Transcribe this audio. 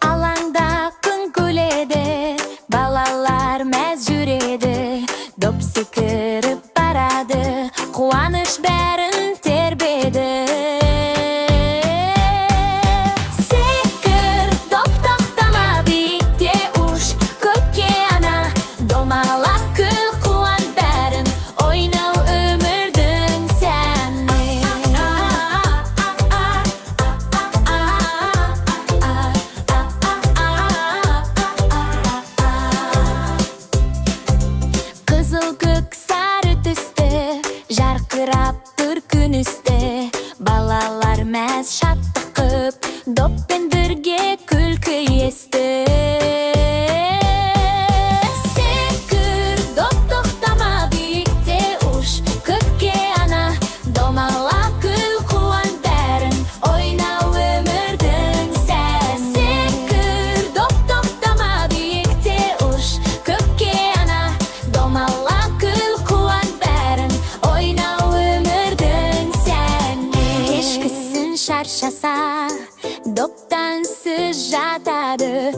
Алаңда күн күледі, балалар мәз жүреді, доп секіріп барады, қуаныш бәрін тербеді. Секір, доп тоқтама, биікте ұш, көкке ана, домалап күл, қуан бәрін, ойнау өмірдің сәні. Қызыл көк сары түсті, жарқырап тұр күн үсті, балалар мәз шаттық қып, доппен бірге күлкі есті. Секір, доп тоқтама, биікте ұш, көкке ана, домалап күл, қуан бәрін, ойнау өмірдің сәні. Секір, доп тоқтама, биікте ұш, көкке ана, домалап күл, қуан бәрін, ойнау өмірдің сәні. Кешкісін шаршаса, доптан сіз жатады,